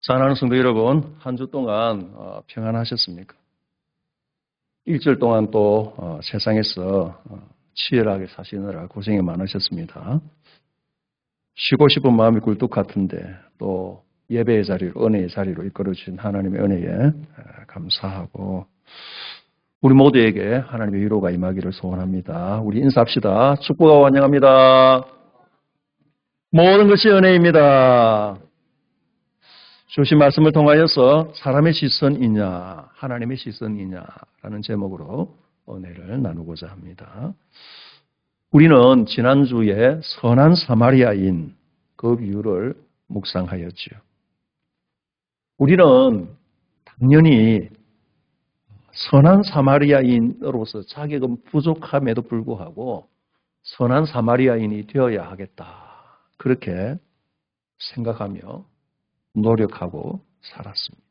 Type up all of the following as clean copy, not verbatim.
사랑하는 성도 여러분, 한 주 동안 평안하셨습니까? 일주일 동안 또 세상에서 치열하게 사시느라 고생이 많으셨습니다. 쉬고 싶은 마음이 굴뚝 같은데 또 예배의 자리로, 은혜의 자리로 이끌어주신 하나님의 은혜에 감사하고 우리 모두에게 하나님의 위로가 임하기를 소원합니다. 우리 인사합시다. 축복과 환영합니다. 모든 것이 은혜입니다. 주신 말씀을 통하여서 사람의 시선이냐 하나님의 시선이냐라는 제목으로 은혜를 나누고자 합니다. 우리는 지난주에 선한 사마리아인 그 비유를 묵상하였지요. 우리는 당연히 선한 사마리아인으로서 자격은 부족함에도 불구하고 선한 사마리아인이 되어야 하겠다. 그렇게 생각하며 노력하고 살았습니다.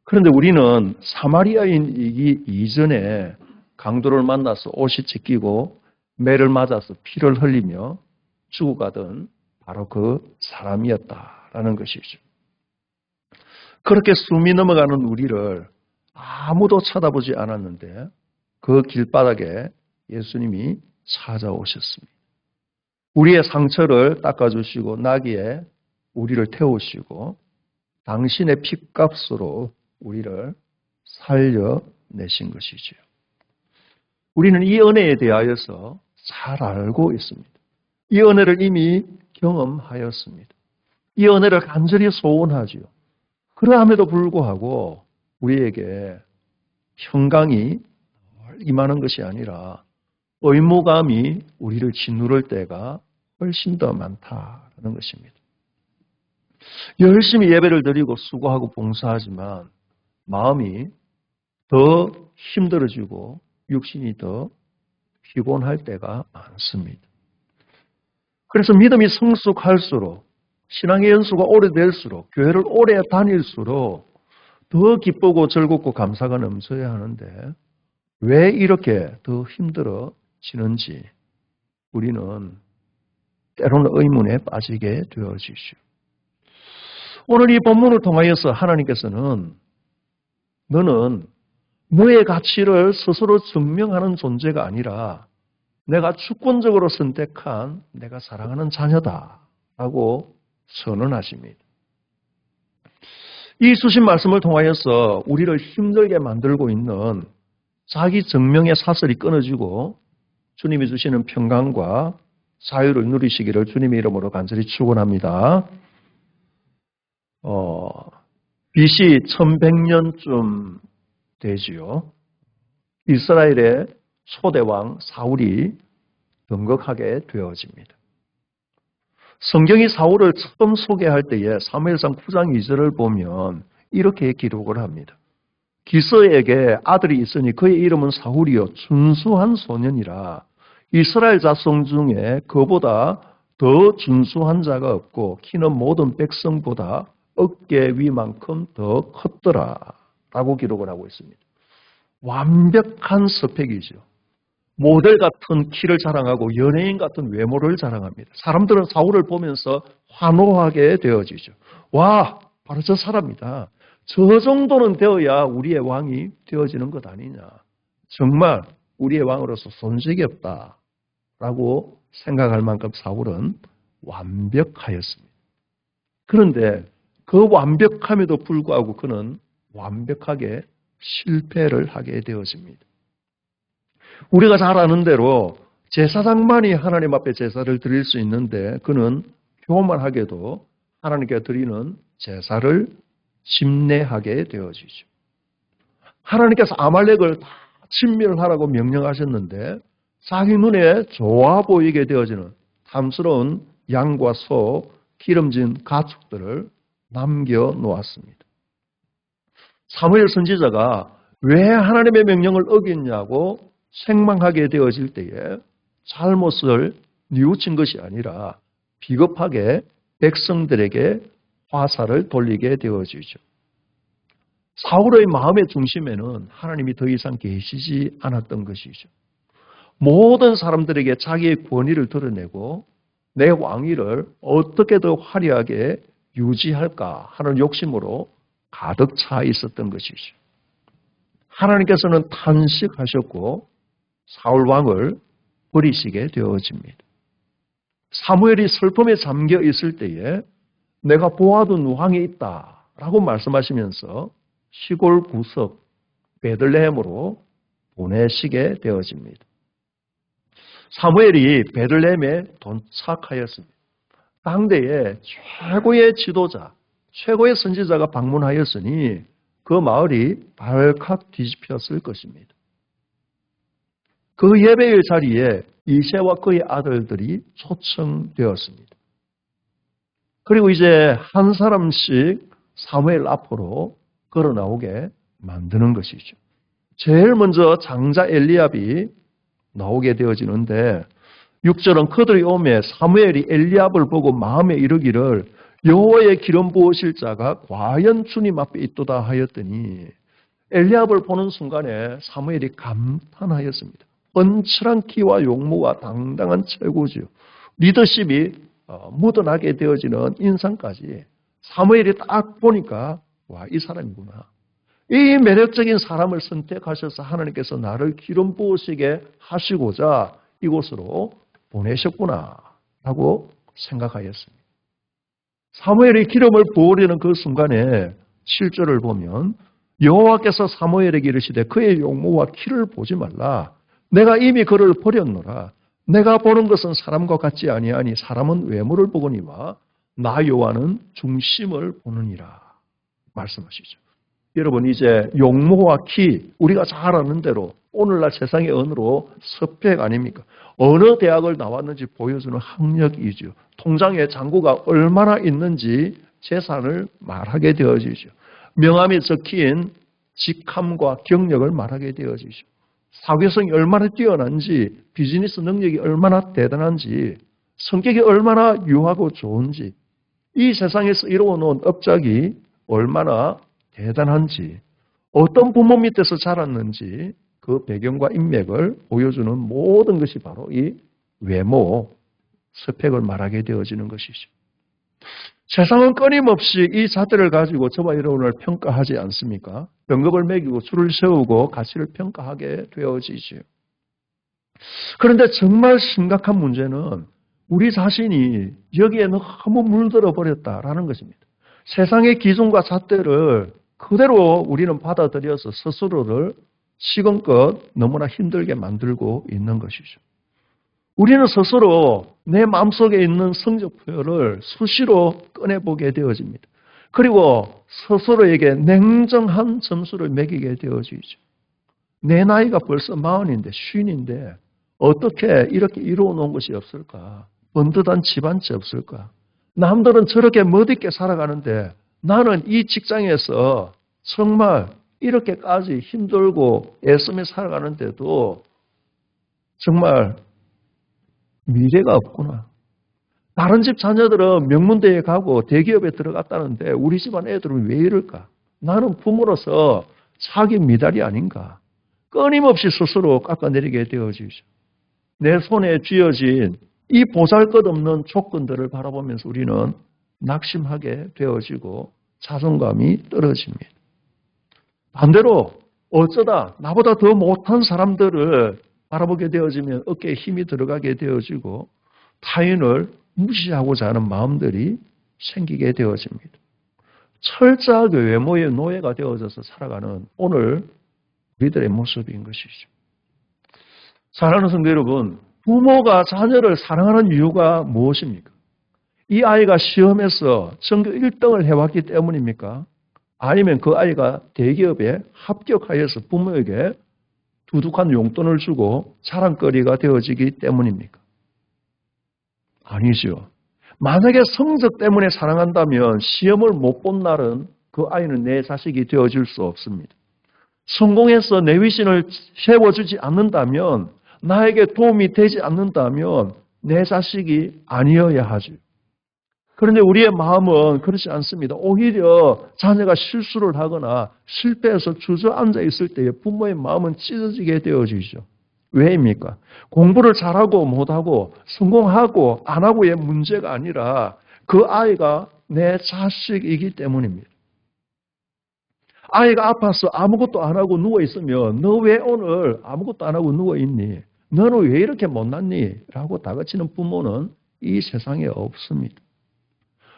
그런데 우리는 사마리아인이기 이전에 강도를 만나서 옷이 찢기고 매를 맞아서 피를 흘리며 죽어가던 바로 그 사람이었다라는 것이죠. 그렇게 숨이 넘어가는 우리를 아무도 쳐다보지 않았는데 그 길바닥에 예수님이 찾아오셨습니다. 우리의 상처를 닦아주시고 나귀에 우리를 태우시고 당신의 핏값으로 우리를 살려내신 것이지요. 우리는 이 은혜에 대하여서 잘 알고 있습니다. 이 은혜를 이미 경험하였습니다. 이 은혜를 간절히 소원하지요. 그러함에도 불구하고 우리에게 평강이 임하는 것이 아니라 의무감이 우리를 짓누를 때가 훨씬 더 많다는 것입니다. 열심히 예배를 드리고 수고하고 봉사하지만 마음이 더 힘들어지고 육신이 더 피곤할 때가 많습니다. 그래서 믿음이 성숙할수록 신앙의 연수가 오래될수록 교회를 오래 다닐수록 더 기쁘고 즐겁고 감사가 넘쳐야 하는데 왜 이렇게 더 힘들어지는지 우리는 때로는 의문에 빠지게 되어지죠. 오늘 이 본문을 통하여서 하나님께서는 너는 너의 가치를 스스로 증명하는 존재가 아니라 내가 주권적으로 선택한 내가 사랑하는 자녀다라고 선언하십니다. 이 주신 말씀을 통하여서 우리를 힘들게 만들고 있는 자기 증명의 사슬이 끊어지고 주님이 주시는 평강과 자유를 누리시기를 주님의 이름으로 간절히 축원합니다. BC 1100년쯤 되지요. 이스라엘의 초대왕 사울이 등극하게 되어집니다. 성경이 사울을 처음 소개할 때에 사무엘상 9장 2절을 보면 이렇게 기록을 합니다. 기스에게 아들이 있으니 그의 이름은 사울이요 준수한 소년이라 이스라엘 자손 중에 그보다 더 준수한 자가 없고 키는 모든 백성보다 어깨 위만큼 더 컸더라 라고 기록을 하고 있습니다. 완벽한 스펙이죠. 모델 같은 키를 자랑하고 연예인 같은 외모를 자랑합니다. 사람들은 사울을 보면서 환호하게 되어지죠. 와, 바로 저 사람이다. 저 정도는 되어야 우리의 왕이 되어지는 것 아니냐. 정말 우리의 왕으로서 손색이 없다라고 생각할 만큼 사울은 완벽하였습니다. 그런데 그 완벽함에도 불구하고 그는 완벽하게 실패를 하게 되어집니다. 우리가 잘 아는 대로 제사장만이 하나님 앞에 제사를 드릴 수 있는데 그는 교만하게도 하나님께 드리는 제사를 심내하게 되어지죠. 하나님께서 아말렉을 다 진멸하라고 명령하셨는데 자기 눈에 좋아 보이게 되어지는 탐스러운 양과 소, 기름진 가축들을 남겨놓았습니다. 사무엘 선지자가 왜 하나님의 명령을 어겼냐고 생망하게 되어질 때에 잘못을 뉘우친 것이 아니라 비겁하게 백성들에게 화살을 돌리게 되어지죠. 사울의 마음의 중심에는 하나님이 더 이상 계시지 않았던 것이죠. 모든 사람들에게 자기의 권위를 드러내고 내 왕위를 어떻게 더 화려하게 유지할까 하는 욕심으로 가득 차 있었던 것이죠. 하나님께서는 탄식하셨고 사울 왕을 버리시게 되어집니다. 사무엘이 슬픔에 잠겨 있을 때에 내가 보아둔 왕이 있다라고 말씀하시면서 시골 구석 베들레헴으로 보내시게 되어집니다. 사무엘이 베들레헴에 도착하였습니다. 당대의 최고의 지도자, 최고의 선지자가 방문하였으니 그 마을이 발칵 뒤집혔을 것입니다. 그 예배의 자리에 이새와 그의 아들들이 초청되었습니다. 그리고 이제 한 사람씩 사무엘 앞으로 걸어 나오게 만드는 것이죠. 제일 먼저 장자 엘리압이 나오게 되어지는데 6절은 그들이 오매 사무엘이 엘리압을 보고 마음에 이르기를 여호와의 기름 부으실 자가 과연 주님 앞에 있도다 하였더니 엘리압을 보는 순간에 사무엘이 감탄하였습니다. 뻔칠한 키와 용모와 당당한 체구지요. 리더십이 묻어나게 되어지는 인상까지 사무엘이 딱 보니까 와, 이 사람이구나. 이 매력적인 사람을 선택하셔서 하나님께서 나를 기름 부으시게 하시고자 이곳으로 보내셨구나 라고 생각하였습니다. 사무엘이 기름을 부으려는 그 순간에 7절을 보면 여호와께서 사무엘에게 이르시되 그의 용모와 키를 보지 말라. 내가 이미 그를 버렸노라. 내가 보는 것은 사람과 같지 아니하니 사람은 외모를 보거니와 나 여호와는 중심을 보느니라 말씀하시죠. 여러분 이제 용모와 키 우리가 잘 아는 대로 오늘날 세상의 언어로 스펙 아닙니까? 어느 대학을 나왔는지 보여주는 학력이죠. 통장에 잔고가 얼마나 있는지 재산을 말하게 되어지죠. 명함에 적힌 직함과 경력을 말하게 되어지죠. 사교성이 얼마나 뛰어난지, 비즈니스 능력이 얼마나 대단한지, 성격이 얼마나 유하고 좋은지, 이 세상에서 이루어놓은 업적이 얼마나 대단한지, 어떤 부모 밑에서 자랐는지 그 배경과 인맥을 보여주는 모든 것이 바로 이 외모, 스펙을 말하게 되어지는 것이죠. 세상은 끊임없이 이 잣대를 가지고 저와 여러분을 평가하지 않습니까? 등급을 매기고 줄을 세우고 가치를 평가하게 되어지죠. 그런데 정말 심각한 문제는 우리 자신이 여기에 너무 물들어 버렸다라는 것입니다. 세상의 기준과 잣대를 그대로 우리는 받아들여서 스스로를 시건껏 너무나 힘들게 만들고 있는 것이죠. 우리는 스스로 내 마음속에 있는 성적표를 수시로 꺼내보게 되어집니다. 그리고 스스로에게 냉정한 점수를 매기게 되어지죠. 내 나이가 벌써 40인데 50인데 어떻게 이렇게 이루어 놓은 것이 없을까? 번듯한 집안지 없을까? 남들은 저렇게 멋있게 살아가는데 나는 이 직장에서 정말 이렇게까지 힘들고 애쓰며 살아가는데도 정말 미래가 없구나. 다른 집 자녀들은 명문대에 가고 대기업에 들어갔다는데 우리 집안 애들은 왜 이럴까? 나는 부모로서 자기 미달이 아닌가? 끊임없이 스스로 깎아내리게 되어지죠. 내 손에 쥐어진 이 보잘것없는 조건들을 바라보면서 우리는 낙심하게 되어지고 자존감이 떨어집니다. 반대로 어쩌다 나보다 더 못한 사람들을 바라보게 되어지면 어깨에 힘이 들어가게 되어지고 타인을 무시하고자 하는 마음들이 생기게 되어집니다. 철저하게 외모의 노예가 되어져서 살아가는 오늘 우리들의 모습인 것이죠. 사랑하는 성도 여러분, 부모가 자녀를 사랑하는 이유가 무엇입니까? 이 아이가 시험에서 전교 1등을 해왔기 때문입니까? 아니면 그 아이가 대기업에 합격하여서 부모에게 두둑한 용돈을 주고 자랑거리가 되어지기 때문입니까? 아니죠. 만약에 성적 때문에 사랑한다면 시험을 못 본 날은 그 아이는 내 자식이 되어줄 수 없습니다. 성공해서 내 위신을 세워주지 않는다면, 나에게 도움이 되지 않는다면 내 자식이 아니어야 하죠. 그런데 우리의 마음은 그렇지 않습니다. 오히려 자녀가 실수를 하거나 실패해서 주저앉아 있을 때에 부모의 마음은 찢어지게 되어지죠. 왜입니까? 공부를 잘하고 못하고 성공하고 안 하고의 문제가 아니라 그 아이가 내 자식이기 때문입니다. 아이가 아파서 아무것도 안 하고 누워있으면 너 왜 오늘 아무것도 안 하고 누워있니? 너는 왜 이렇게 못났니? 라고 다그치는 부모는 이 세상에 없습니다.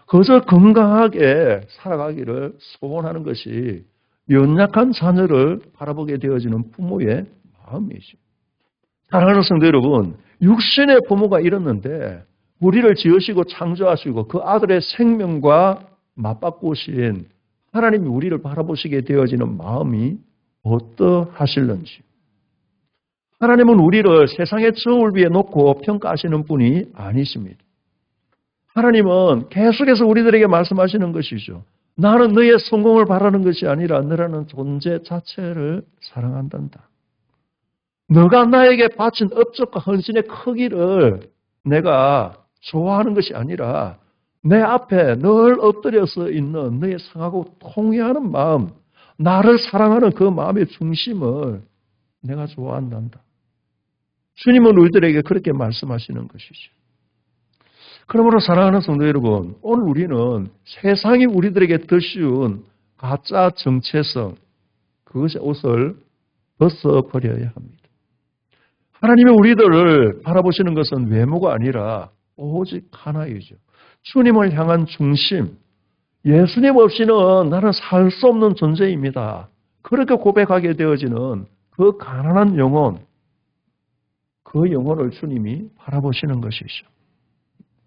그저 건강하게 살아가기를 소원하는 것이 연약한 자녀를 바라보게 되어지는 부모의 마음이죠. 사랑하는 성도 여러분, 육신의 부모가 이렇는데 우리를 지으시고 창조하시고 그 아들의 생명과 맞바꾸신 하나님이 우리를 바라보시게 되어지는 마음이 어떠하실는지. 하나님은 우리를 세상의 저울 위에 놓고 평가하시는 분이 아니십니다. 하나님은 계속해서 우리들에게 말씀하시는 것이죠. 나는 너의 성공을 바라는 것이 아니라 너라는 존재 자체를 사랑한단다. 너가 나에게 바친 업적과 헌신의 크기를 내가 좋아하는 것이 아니라 내 앞에 늘 엎드려서 있는 너의 상하고 통회하는 마음, 나를 사랑하는 그 마음의 중심을 내가 좋아한단다. 주님은 우리들에게 그렇게 말씀하시는 것이죠. 그러므로 사랑하는 성도 여러분, 오늘 우리는 세상이 우리들에게 더 쉬운 가짜 정체성, 그것의 옷을 벗어버려야 합니다. 하나님이 우리들을 바라보시는 것은 외모가 아니라 오직 하나이죠. 주님을 향한 중심, 예수님 없이는 나는 살 수 없는 존재입니다. 그렇게 고백하게 되어지는 그 가난한 영혼, 그 영혼을 주님이 바라보시는 것이죠.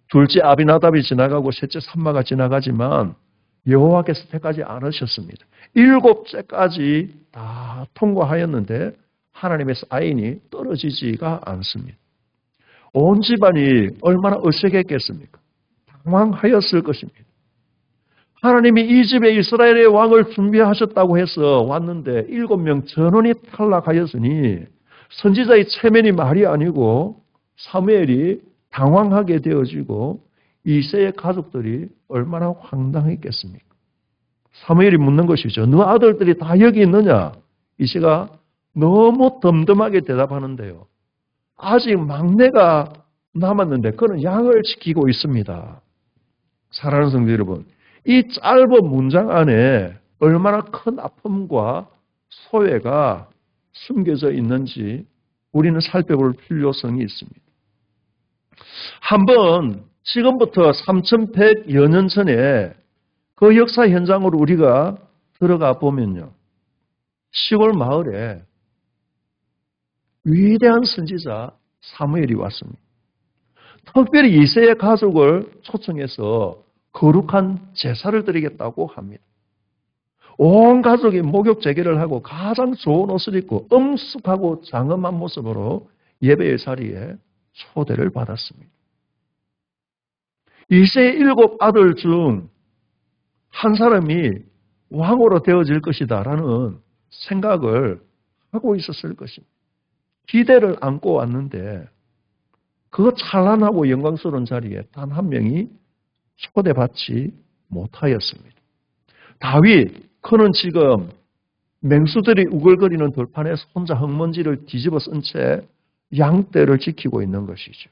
둘째 아비나답이 지나가고 셋째 삼마가 지나가지만 여호와께서 택하지 않으셨습니다. 7째까지 다 통과하였는데 하나님의 사인이 떨어지지가 않습니다. 온 집안이 얼마나 어색했겠습니까? 당황하였을 것입니다. 하나님이 이 집에 이스라엘의 왕을 준비하셨다고 해서 왔는데 7명 전원이 탈락하였으니 선지자의 체면이 말이 아니고 사무엘이 당황하게 되어지고 이새의 가족들이 얼마나 황당했겠습니까? 사무엘이 묻는 것이죠. 너 아들들이 다 여기 있느냐? 이새가 너무 덤덤하게 대답하는데요. 아직 막내가 남았는데 그는 양을 지키고 있습니다. 사랑하는 성도 여러분, 이 짧은 문장 안에 얼마나 큰 아픔과 소외가 숨겨져 있는지 우리는 살펴볼 필요성이 있습니다. 한번 지금부터 3100여 년 전에 그 역사 현장으로 우리가 들어가 보면요. 시골 마을에 위대한 선지자 사무엘이 왔습니다. 특별히 이새의 가족을 초청해서 거룩한 제사를 드리겠다고 합니다. 온 가족이 목욕 제개를 하고 가장 좋은 옷을 입고 엄숙하고 장엄한 모습으로 예배의 자리에 초대를 받았습니다. 이새의 7 아들 중 한 사람이 왕으로 되어질 것이다라는 생각을 하고 있었을 것입니다. 기대를 안고 왔는데 그 찬란하고 영광스러운 자리에 단 한 명이 초대받지 못하였습니다. 다윗, 그는 지금 맹수들이 우글거리는 들판에서 혼자 흙먼지를 뒤집어 쓴 채 양떼를 지키고 있는 것이죠.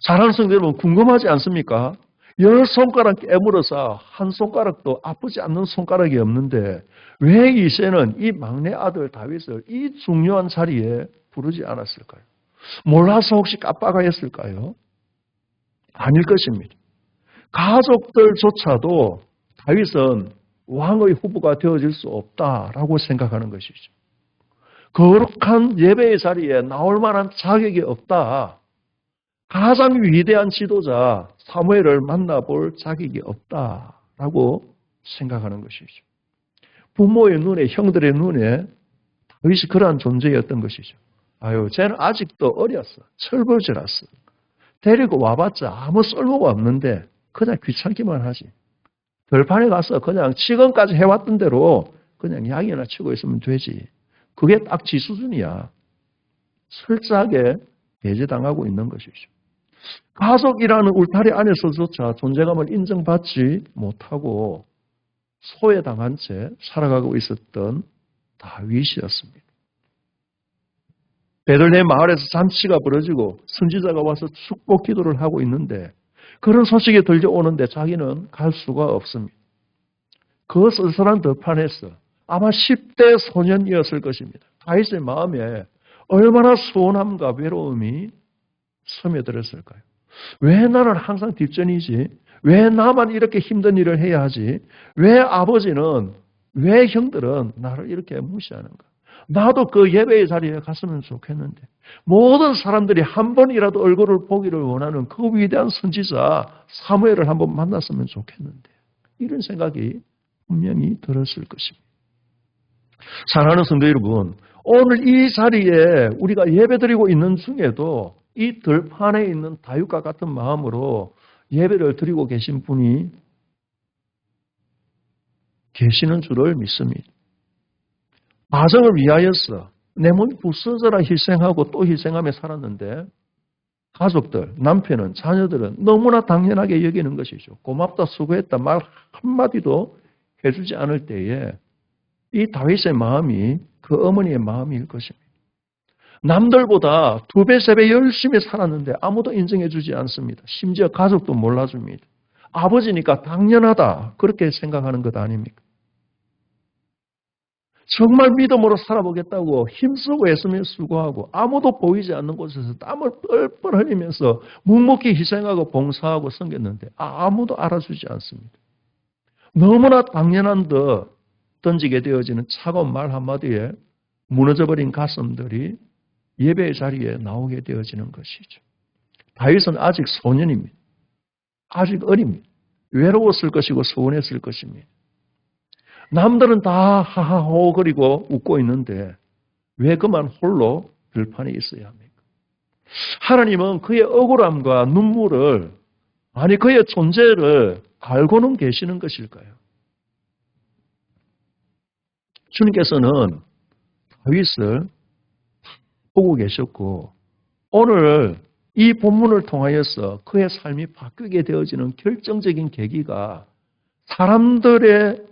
사랑하는 성도 여러분, 궁금하지 않습니까? 10손가락 깨물어서 한 손가락도 아프지 않는 손가락이 없는데 왜 이새는 이 막내 아들 다윗을 이 중요한 자리에 부르지 않았을까요? 몰라서 혹시 깜빡하였을까요? 아닐 것입니다. 가족들조차도 다윗은 왕의 후보가 되어질 수 없다라고 생각하는 것이죠. 거룩한 예배의 자리에 나올 만한 자격이 없다. 가장 위대한 지도자 사무엘을 만나볼 자격이 없다라고 생각하는 것이죠. 부모의 눈에, 형들의 눈에 다윗이 그러한 존재였던 것이죠. 아유, 쟤는 아직도 어렸어. 철부지랐어. 데리고 와봤자 아무 쓸모가 없는데 그냥 귀찮기만 하지. 들판에 가서 그냥 지금까지 해왔던 대로 그냥 양이나 치고 있으면 되지. 그게 딱 지 수준이야. 철저하게 배제당하고 있는 것이죠. 가족이라는 울타리 안에서조차 존재감을 인정받지 못하고 소외당한 채 살아가고 있었던 다윗이었습니다. 베들레헴 마을에서 잔치가 벌어지고 선지자가 와서 축복 기도를 하고 있는데 그런 소식이 들려오는데 자기는 갈 수가 없습니다. 그 쓸쓸한 들판에서 아마 10대 소년이었을 것입니다. 다윗의 마음에 얼마나 서운함과 외로움이 스며들었을까요? 왜 나는 항상 뒷전이지? 왜 나만 이렇게 힘든 일을 해야 하지? 왜 아버지는, 왜 형들은 나를 이렇게 무시하는가? 나도 그 예배의 자리에 갔으면 좋겠는데 모든 사람들이 한 번이라도 얼굴을 보기를 원하는 그 위대한 선지자 사무엘을 한번 만났으면 좋겠는데 이런 생각이 분명히 들었을 것입니다. 사랑하는 성도 여러분, 오늘 이 자리에 우리가 예배드리고 있는 중에도 이 들판에 있는 다윗과 같은 마음으로 예배를 드리고 계신 분이 계시는 줄을 믿습니다. 가정을 위하여서 내 몸이 부서져라 희생하고 또 희생하며 살았는데 가족들, 남편은, 자녀들은 너무나 당연하게 여기는 것이죠. 고맙다, 수고했다 말 한마디도 해주지 않을 때에 이 다윗의 마음이 그 어머니의 마음일 것입니다. 남들보다 2배, 3배 열심히 살았는데 아무도 인정해주지 않습니다. 심지어 가족도 몰라줍니다. 아버지니까 당연하다 그렇게 생각하는 것 아닙니까? 정말 믿음으로 살아보겠다고 힘쓰고 애쓰며 수고하고 아무도 보이지 않는 곳에서 땀을 뻘뻘 흘리면서 묵묵히 희생하고 봉사하고 섬겼는데 아무도 알아주지 않습니다. 너무나 당연한 듯 던지게 되어지는 차가운 말 한마디에 무너져버린 가슴들이 예배의 자리에 나오게 되어지는 것이죠. 다윗은 아직 소년입니다. 아직 어립니다. 외로웠을 것이고 서운했을 것입니다. 남들은 다 하하호 거리고 웃고 있는데 왜 그만 홀로 들판에 있어야 합니까? 하나님은 그의 억울함과 눈물을 아니 그의 존재를 알고는 계시는 것일까요? 주님께서는 다윗을 보고 계셨고 오늘 이 본문을 통하여서 그의 삶이 바뀌게 되어지는 결정적인 계기가 사람들의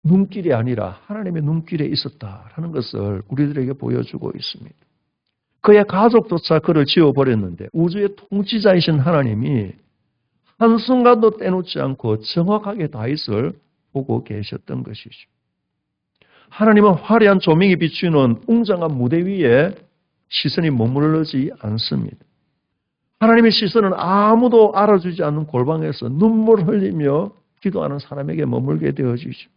눈길이 아니라 하나님의 눈길에 있었다라는 것을 우리들에게 보여주고 있습니다. 그의 가족조차 그를 지워버렸는데 우주의 통치자이신 하나님이 한순간도 떼놓지 않고 정확하게 다윗을 보고 계셨던 것이죠. 하나님은 화려한 조명이 비추는 웅장한 무대 위에 시선이 머무르지 않습니다. 하나님의 시선은 아무도 알아주지 않는 골방에서 눈물 흘리며 기도하는 사람에게 머물게 되어지죠.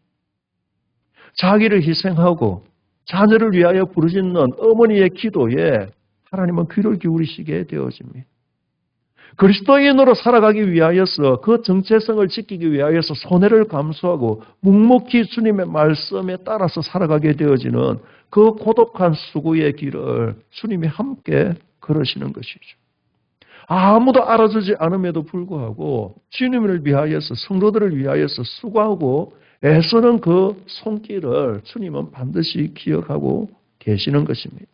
자기를 희생하고 자녀를 위하여 부르짖는 어머니의 기도에 하나님은 귀를 기울이시게 되어집니다. 그리스도인으로 살아가기 위하여서 그 정체성을 지키기 위하여서 손해를 감수하고 묵묵히 주님의 말씀에 따라서 살아가게 되어지는 그 고독한 수고의 길을 주님이 함께 걸으시는 것이죠. 아무도 알아주지 않음에도 불구하고 주님을 위하여서 성도들을 위하여서 수고하고 애쓰는 그 손길을 주님은 반드시 기억하고 계시는 것입니다.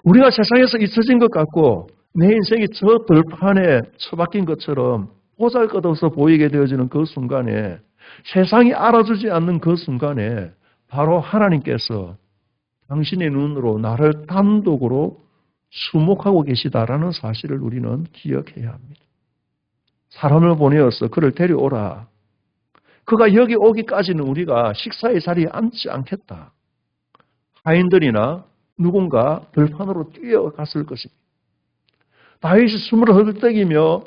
우리가 세상에서 잊혀진 것 같고 내 인생이 저 들판에 처박힌 것처럼 보잘것없어 보이게 되어지는 그 순간에 세상이 알아주지 않는 그 순간에 바로 하나님께서 당신의 눈으로 나를 단독으로 주목하고 계시다라는 사실을 우리는 기억해야 합니다. 사람을 보내어서 그를 데려오라. 그가 여기 오기까지는 우리가 식사의 자리에 앉지 않겠다. 하인들이나 누군가 들판으로 뛰어갔을 것입니다. 다윗이 숨을 헐떡이며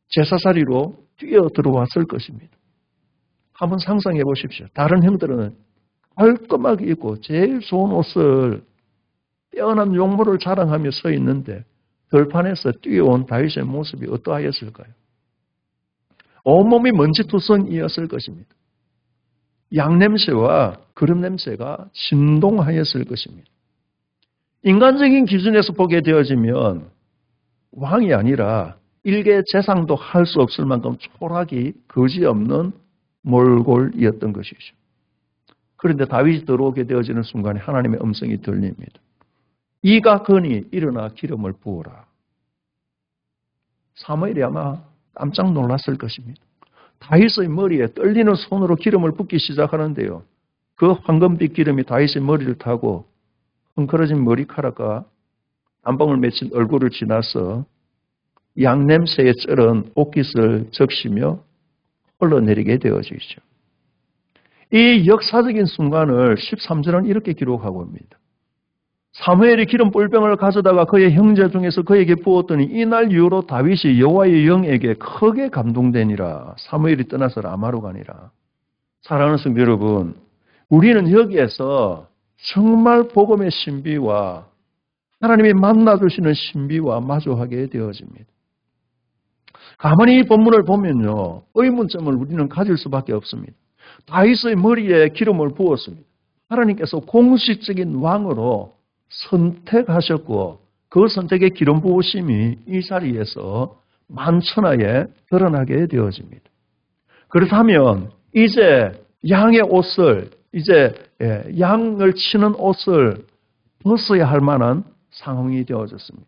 제사자리로 뛰어 들어왔을 것입니다. 한번 상상해 보십시오. 다른 형들은 깔끔하게 입고 제일 좋은 옷을 빼어난 용모를 자랑하며 서 있는데 들판에서 뛰어온 다윗의 모습이 어떠하였을까요? 온몸이 먼지투성이었을 것입니다. 양냄새와 그름 냄새가 진동하였을 것입니다. 인간적인 기준에서 보게 되어지면 왕이 아니라 일개 재상도 할 수 없을 만큼 초라하기 거지없는 몰골이었던 것이죠. 그런데 다윗이 들어오게 되어지는 순간에 하나님의 음성이 들립니다. 이가 거니 일어나 기름을 부어라. 사무엘이 아마 깜짝 놀랐을 것입니다. 다윗의 머리에 떨리는 손으로 기름을 붓기 시작하는데요. 그 황금빛 기름이 다윗의 머리를 타고 헝클어진 머리카락과 땀방울 맺힌 얼굴을 지나서 양냄새에 쩔은 옷깃을 적시며 흘러내리게 되어지죠. 이 역사적인 순간을 13절은 이렇게 기록하고 있습니다. 사무엘이 기름 뿔병을 가져다가 그의 형제 중에서 그에게 부었더니 이날 이후로 다윗이 여호와의 영에게 크게 감동되니라. 사무엘이 떠나서 라마로 가니라. 사랑하는 성도 여러분, 우리는 여기에서 정말 복음의 신비와 하나님이 만나주시는 신비와 마주하게 되어집니다. 가만히 이 본문을 보면요, 의문점을 우리는 가질 수밖에 없습니다. 다윗의 머리에 기름을 부었습니다. 하나님께서 공식적인 왕으로 선택하셨고 그 선택의 기름 부으심이 이 자리에서 만천하에 드러나게 되어집니다. 그렇다면 이제 양의 옷을, 이제 양을 치는 옷을 벗어야 할 만한 상황이 되어졌습니다.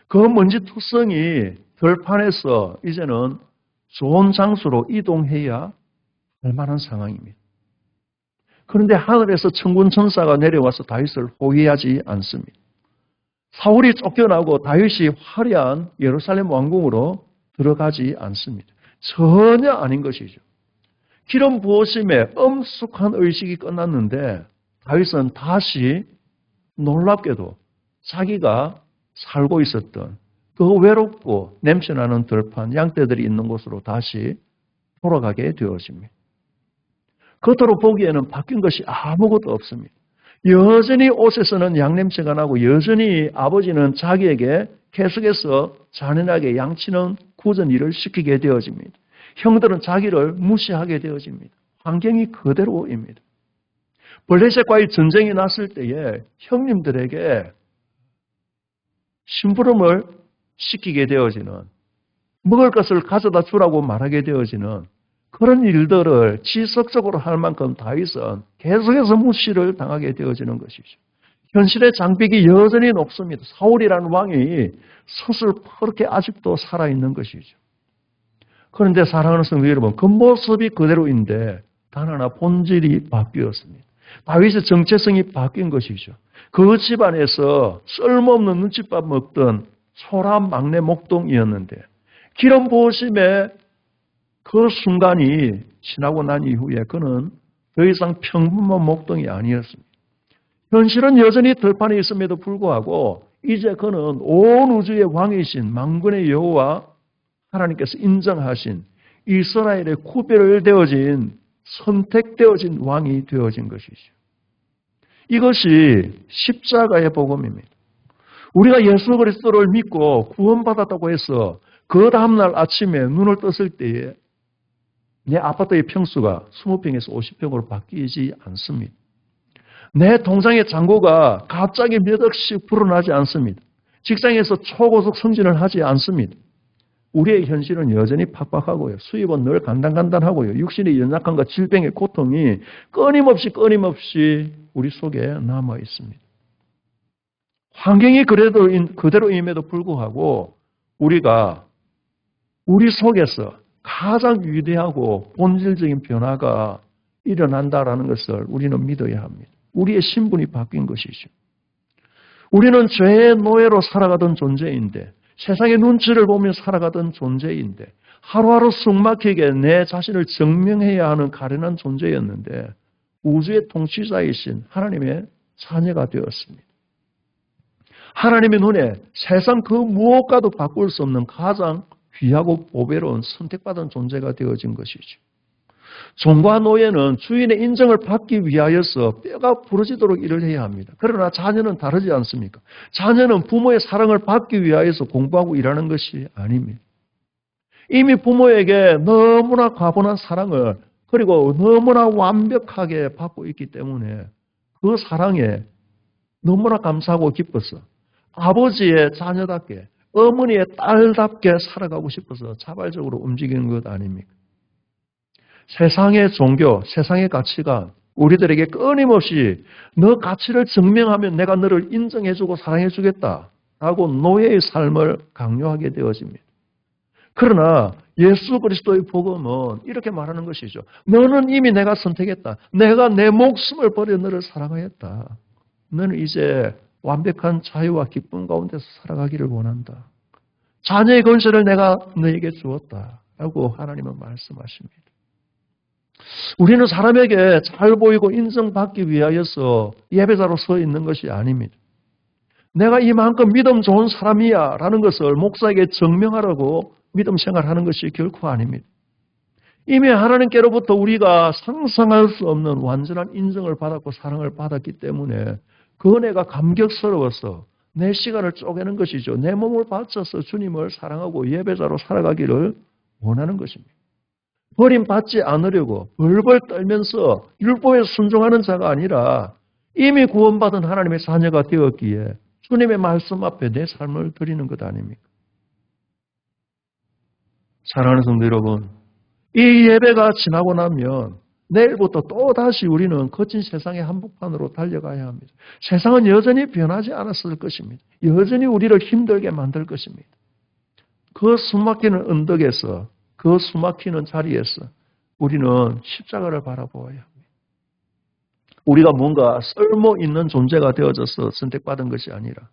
그 먼지 투성이 들판에서 이제는 좋은 장소로 이동해야 할 만한 상황입니다. 그런데 하늘에서 천군 천사가 내려와서 다윗을 호위하지 않습니다. 사울이 쫓겨나고 다윗이 화려한 예루살렘 왕궁으로 들어가지 않습니다. 전혀 아닌 것이죠. 기름 부으심에 엄숙한 의식이 끝났는데 다윗은 다시 놀랍게도 자기가 살고 있었던 그 외롭고 냄새나는 들판, 양떼들이 있는 곳으로 다시 돌아가게 되어집니다. 겉으로 보기에는 바뀐 것이 아무것도 없습니다. 여전히 옷에서는 양냄새가 나고 여전히 아버지는 자기에게 계속해서 잔인하게 양치는 굳은 일을 시키게 되어집니다. 형들은 자기를 무시하게 되어집니다. 환경이 그대로입니다. 블레셋과의 전쟁이 났을 때에 형님들에게 심부름을 시키게 되어지는, 먹을 것을 가져다 주라고 말하게 되어지는 그런 일들을 지속적으로 할 만큼 다윗은 계속해서 무시를 당하게 되어지는 것이죠. 현실의 장벽이 여전히 높습니다. 사울이라는 왕이 서슬퍼렇게 아직도 살아있는 것이죠. 그런데 사랑하는 성도 여러분, 그 모습이 그대로인데 단 하나 본질이 바뀌었습니다. 다윗의 정체성이 바뀐 것이죠. 그 집안에서 쓸모없는 눈칫밥 먹던 소람 막내 목동이었는데 기름 부으심의 그 순간이 지나고 난 이후에 그는 더 이상 평범한 목동이 아니었습니다. 현실은 여전히 들판에 있음에도 불구하고 이제 그는 온 우주의 왕이신 만군의 여호와 하나님께서 인정하신 이스라엘의 구별되어진 선택되어진 왕이 되어진 것이죠. 이것이 십자가의 복음입니다. 우리가 예수 그리스도를 믿고 구원받았다고 해서 그 다음날 아침에 눈을 떴을 때에 내 아파트의 평수가 20평에서 50평으로 바뀌지 않습니다. 내 통장의 잔고가 갑자기 몇 억씩 불어나지 않습니다. 직장에서 초고속 승진을 하지 않습니다. 우리의 현실은 여전히 팍팍하고요. 수입은 늘 간단간단하고요. 육신의 연약함과 질병의 고통이 끊임없이 우리 속에 남아 있습니다. 환경이 그대로임에도 불구하고 우리가 우리 속에서 가장 위대하고 본질적인 변화가 일어난다라는 것을 우리는 믿어야 합니다. 우리의 신분이 바뀐 것이죠. 우리는 죄의 노예로 살아가던 존재인데 세상의 눈치를 보며 살아가던 존재인데 하루하루 숨막히게 내 자신을 증명해야 하는 가련한 존재였는데 우주의 통치자이신 하나님의 자녀가 되었습니다. 하나님의 눈에 세상 그 무엇과도 바꿀 수 없는 가장 귀하고 보배로운 선택받은 존재가 되어진 것이죠. 종과 노예는 주인의 인정을 받기 위하여서 뼈가 부러지도록 일을 해야 합니다. 그러나 자녀는 다르지 않습니까? 자녀는 부모의 사랑을 받기 위하여서 공부하고 일하는 것이 아닙니다. 이미 부모에게 너무나 과분한 사랑을 그리고 너무나 완벽하게 받고 있기 때문에 그 사랑에 너무나 감사하고 기뻐서 아버지의 자녀답게 어머니의 딸답게 살아가고 싶어서 자발적으로 움직이는 것 아닙니까? 세상의 종교, 세상의 가치가 우리들에게 끊임없이 너 가치를 증명하면 내가 너를 인정해주고 사랑해주겠다라고 노예의 삶을 강요하게 되어집니다. 그러나 예수 그리스도의 복음은 이렇게 말하는 것이죠. 너는 이미 내가 선택했다. 내가 내 목숨을 버려 너를 사랑하였다. 너는 이제 완벽한 자유와 기쁨 가운데서 살아가기를 원한다. 자녀의 권세를 내가 너에게 주었다라고 하나님은 말씀하십니다. 우리는 사람에게 잘 보이고 인정받기 위하여서 예배자로 서 있는 것이 아닙니다. 내가 이만큼 믿음 좋은 사람이야 라는 것을 목사에게 증명하려고 믿음 생활하는 것이 결코 아닙니다. 이미 하나님께로부터 우리가 상상할 수 없는 완전한 인정을 받았고 사랑을 받았기 때문에 그 은혜가 감격스러워서 내 시간을 쪼개는 것이죠. 내 몸을 바쳐서 주님을 사랑하고 예배자로 살아가기를 원하는 것입니다. 버림받지 않으려고 벌벌 떨면서 율법에 순종하는 자가 아니라 이미 구원받은 하나님의 자녀가 되었기에 주님의 말씀 앞에 내 삶을 드리는 것 아닙니까? 사랑하는 성도 여러분, 이 예배가 지나고 나면 내일부터 또다시 우리는 거친 세상의 한복판으로 달려가야 합니다. 세상은 여전히 변하지 않았을 것입니다. 여전히 우리를 힘들게 만들 것입니다. 그 숨막히는 언덕에서, 그 숨막히는 자리에서 우리는 십자가를 바라보아야 합니다. 우리가 뭔가 쓸모 있는 존재가 되어져서 선택받은 것이 아니라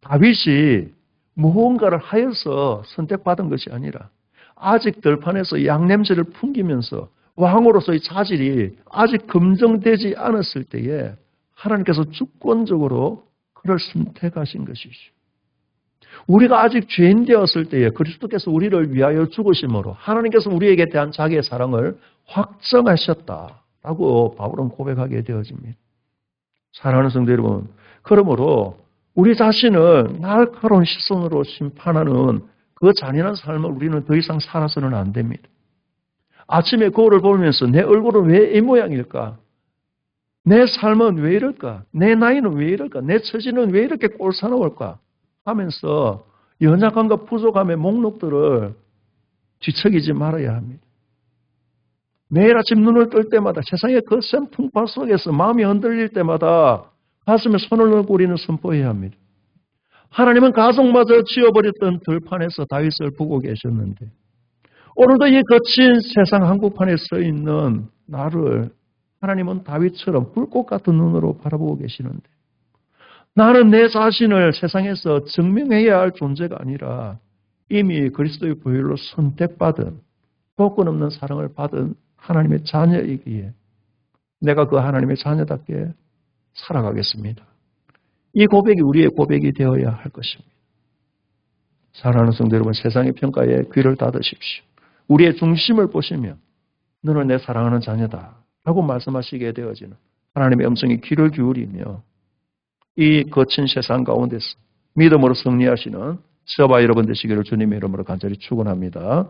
다윗이 무언가를 하여서 선택받은 것이 아니라 아직 들판에서 양냄새를 풍기면서 왕으로서의 자질이 아직 검증되지 않았을 때에 하나님께서 주권적으로 그를 선택하신 것이죠. 우리가 아직 죄인 되었을 때에 그리스도께서 우리를 위하여 죽으심으로 하나님께서 우리에게 대한 자기의 사랑을 확정하셨다라고 바울은 고백하게 되어집니다. 사랑하는 성도 여러분, 그러므로 우리 자신을 날카로운 시선으로 심판하는 그 잔인한 삶을 우리는 더 이상 살아서는 안 됩니다. 아침에 거울을 보면서 내 얼굴은 왜 이 모양일까? 내 삶은 왜 이럴까? 내 나이는 왜 이럴까? 내 처지는 왜 이렇게 꼴사나울까? 하면서 연약함과 부족함의 목록들을 뒤척이지 말아야 합니다. 매일 아침 눈을 뜰 때마다 세상의 거센 풍파 속에서 마음이 흔들릴 때마다 가슴에 손을 넣고 우리는 선포해야 합니다. 하나님은 가족마저 지어버렸던 들판에서 다윗을 보고 계셨는데 오늘도 이 거친 세상 한복판에 서 있는 나를 하나님은 다윗처럼 불꽃 같은 눈으로 바라보고 계시는데 나는 내 자신을 세상에서 증명해야 할 존재가 아니라 이미 그리스도의 보혈로 선택받은 조건 없는 사랑을 받은 하나님의 자녀이기에 내가 그 하나님의 자녀답게 살아가겠습니다. 이 고백이 우리의 고백이 되어야 할 것입니다. 사랑하는 성도 여러분, 세상의 평가에 귀를 닫으십시오. 우리의 중심을 보시며 너는 내 사랑하는 자녀다 라고 말씀하시게 되어지는 하나님의 음성에 귀를 기울이며 이 거친 세상 가운데서 믿음으로 승리하시는 저와 여러분 되시기를 주님의 이름으로 간절히 축원합니다.